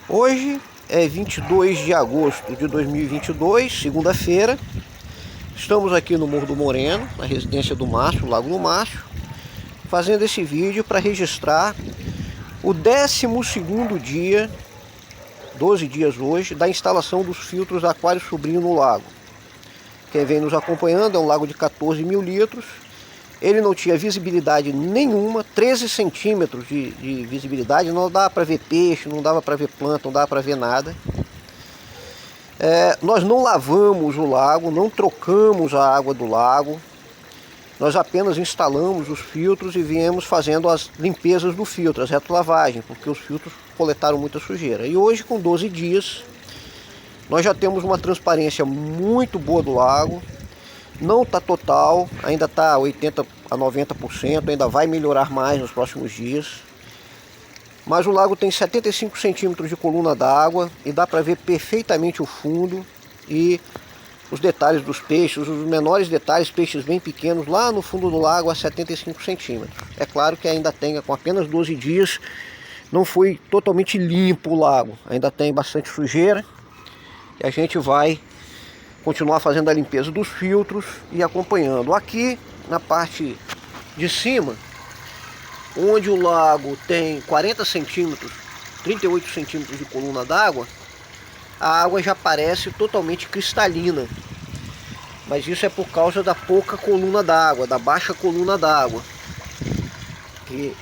Hoje é 22 de agosto de 2022, segunda-feira. Estamos aqui no Morro do Moreno, na residência do Márcio, Lago do Márcio, fazendo esse vídeo para registrar o 12º dia, 12 dias hoje, da instalação dos filtros Aquário Sobrinho no lago. Quem vem nos acompanhando é um lago de 14 mil litros. Ele não tinha visibilidade nenhuma, 13 centímetros de visibilidade, não dava para ver peixe, não dava para ver planta, não dava para ver nada. Nós não lavamos o lago, não trocamos a água do lago, nós apenas instalamos os filtros e viemos fazendo as limpezas do filtro, as retolavagens, porque os filtros coletaram muita sujeira. E hoje, com 12 dias, nós já temos uma transparência muito boa do lago. Não está total, ainda está 80% a 90%, ainda vai melhorar mais nos próximos dias. Mas o lago tem 75 centímetros de coluna d'água e dá para ver perfeitamente o fundo e os detalhes dos peixes, os menores detalhes, peixes bem pequenos lá no fundo do lago a 75 centímetros. É claro que ainda tem, com apenas 12 dias, não foi totalmente limpo o lago, ainda tem bastante sujeira e a gente vai continuar fazendo a limpeza dos filtros e acompanhando. Aqui na parte de cima, onde o lago tem 40 centímetros, 38 centímetros de coluna d'água, a água já parece totalmente cristalina. Mas isso é por causa da pouca coluna d'água, da baixa coluna d'água que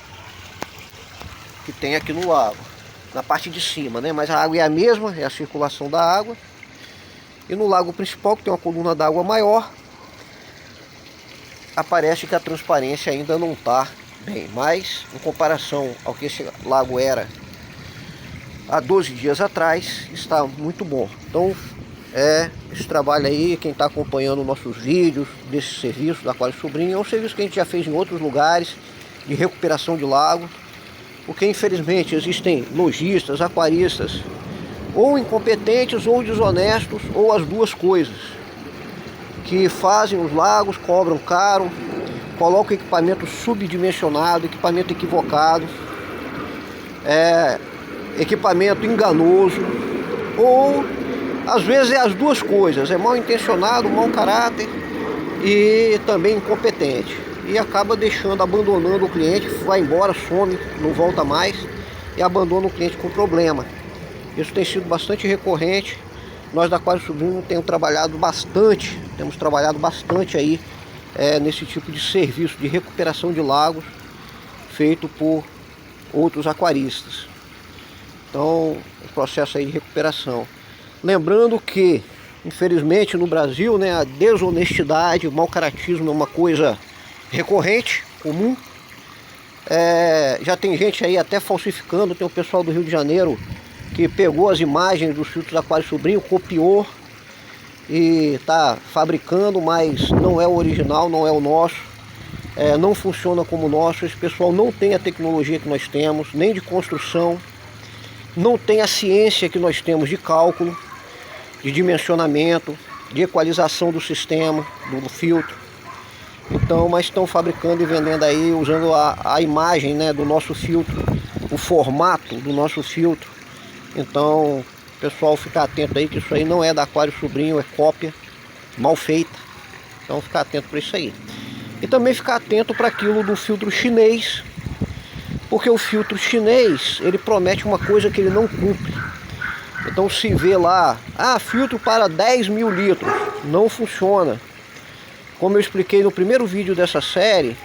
tem aqui no lago, na parte de cima, né? Mas a água é a mesma, é a circulação da água. E no lago principal, que tem uma coluna d'água maior, aparece que a transparência ainda não está bem. Mas, em comparação ao que esse lago era há 12 dias atrás, está muito bom. Então, esse trabalho aí, quem está acompanhando nossos vídeos desse serviço da Aquário Sobrinho, é um serviço que a gente já fez em outros lugares, de recuperação de lagos, porque infelizmente existem lojistas, aquaristas, ou incompetentes, ou desonestos, ou as duas coisas, que fazem os lagos, cobram caro, colocam equipamento subdimensionado, equipamento equivocado, equipamento enganoso, ou às vezes é as duas coisas, é mal intencionado, mau caráter e também incompetente, e acaba abandonando o cliente, vai embora, some, não volta mais e abandona o cliente com problema. Isso tem sido bastante recorrente. Nós da Aquário Sobrinho temos trabalhado bastante aí nesse tipo de serviço de recuperação de lagos feito por outros aquaristas. Então, o processo aí de recuperação. Lembrando que, infelizmente, no Brasil, né, a desonestidade, o mau caratismo é uma coisa recorrente, comum. Já tem gente aí até falsificando, tem o pessoal do Rio de Janeiro que pegou as imagens dos filtros Aquário Sobrinho, copiou e está fabricando, mas não é o original, não é o nosso, não funciona como o nosso. Esse pessoal não tem a tecnologia que nós temos, nem de construção, não tem a ciência que nós temos de cálculo, de dimensionamento, de equalização do sistema, do filtro. Então, mas estão fabricando e vendendo aí, usando a imagem, né, do nosso filtro, o formato do nosso filtro. Então, pessoal, ficar atento aí, que isso aí não é da Aquário Sobrinho, é cópia mal feita. Então, ficar atento para isso aí. E também ficar atento para aquilo do filtro chinês, porque o filtro chinês, ele promete uma coisa que ele não cumpre. Então, se vê lá, filtro para 10 mil litros, não funciona. Como eu expliquei no primeiro vídeo dessa série,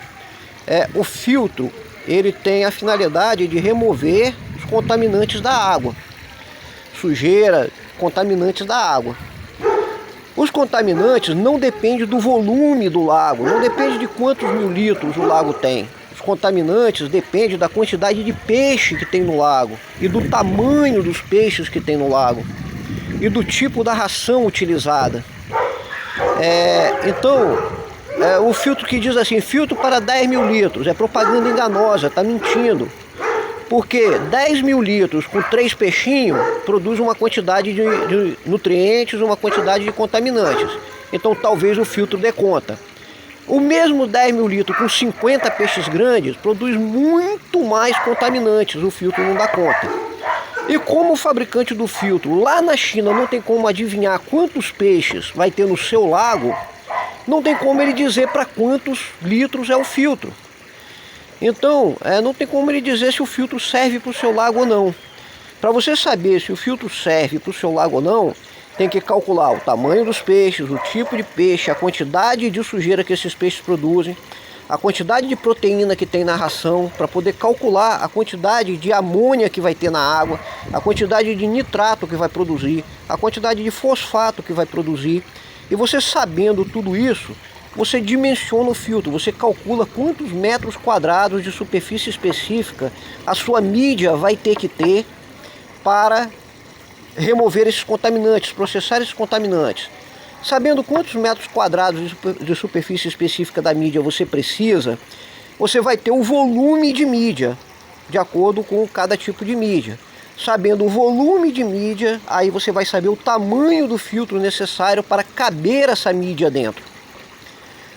o filtro, ele tem a finalidade de remover os contaminantes da água. Sujeira, contaminantes da água. Os contaminantes não dependem do volume do lago, não depende de quantos mil litros o lago tem. Os contaminantes dependem da quantidade de peixe que tem no lago, e do tamanho dos peixes que tem no lago, e do tipo da ração utilizada. Então, o filtro que diz assim, filtro para 10 mil litros, é propaganda enganosa, está mentindo. Porque 10 mil litros com 3 peixinhos produz uma quantidade de nutrientes, uma quantidade de contaminantes. Então talvez o filtro dê conta. O mesmo 10 mil litros com 50 peixes grandes produz muito mais contaminantes, o filtro não dá conta. E como o fabricante do filtro lá na China não tem como adivinhar quantos peixes vai ter no seu lago, não tem como ele dizer para quantos litros é o filtro. Então, não tem como ele dizer se o filtro serve para o seu lago ou não. Para você saber se o filtro serve para o seu lago ou não, tem que calcular o tamanho dos peixes, o tipo de peixe, a quantidade de sujeira que esses peixes produzem, a quantidade de proteína que tem na ração, para poder calcular a quantidade de amônia que vai ter na água, a quantidade de nitrato que vai produzir, a quantidade de fosfato que vai produzir. E você sabendo tudo isso, você dimensiona o filtro, você calcula quantos metros quadrados de superfície específica a sua mídia vai ter que ter para remover esses contaminantes, processar esses contaminantes. Sabendo quantos metros quadrados de superfície específica da mídia você precisa, você vai ter o volume de mídia, de acordo com cada tipo de mídia. Sabendo o volume de mídia, aí você vai saber o tamanho do filtro necessário para caber essa mídia dentro.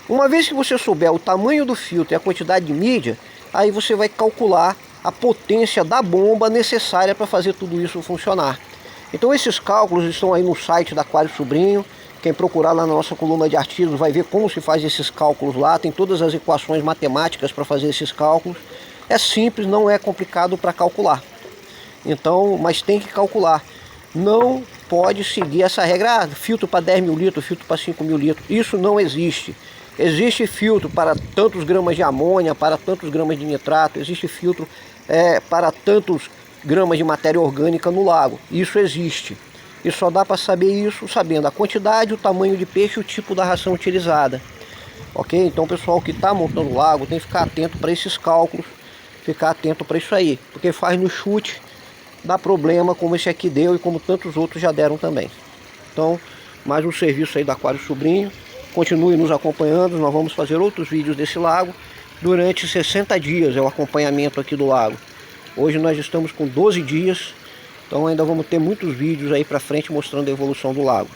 Uma vez que você souber o tamanho do filtro e a quantidade de mídia, aí você vai calcular a potência da bomba necessária para fazer tudo isso funcionar. Então esses cálculos estão aí no site da Aquário Sobrinho. Quem procurar lá na nossa coluna de artigos vai ver como se faz esses cálculos lá. Tem todas as equações matemáticas para fazer esses cálculos. É simples, não é complicado para calcular. Então, mas tem que calcular. Não pode seguir essa regra, filtro para 10 mil litros, filtro para 5 mil litros. Isso não existe. Existe filtro para tantos gramas de amônia, para tantos gramas de nitrato. Existe filtro para tantos gramas de matéria orgânica no lago. Isso existe. E só dá para saber isso sabendo a quantidade, o tamanho de peixe e o tipo da ração utilizada. Ok? Então o pessoal que está montando o lago tem que ficar atento para esses cálculos, ficar atento para isso aí. Porque faz no chute, dá problema como esse aqui deu e como tantos outros já deram também. Então, mais um serviço aí da Aquário Sobrinho. Continue nos acompanhando, nós vamos fazer outros vídeos desse lago. Durante 60 dias é o acompanhamento aqui do lago. Hoje nós estamos com 12 dias. Então ainda vamos ter muitos vídeos aí pra frente mostrando a evolução do lago.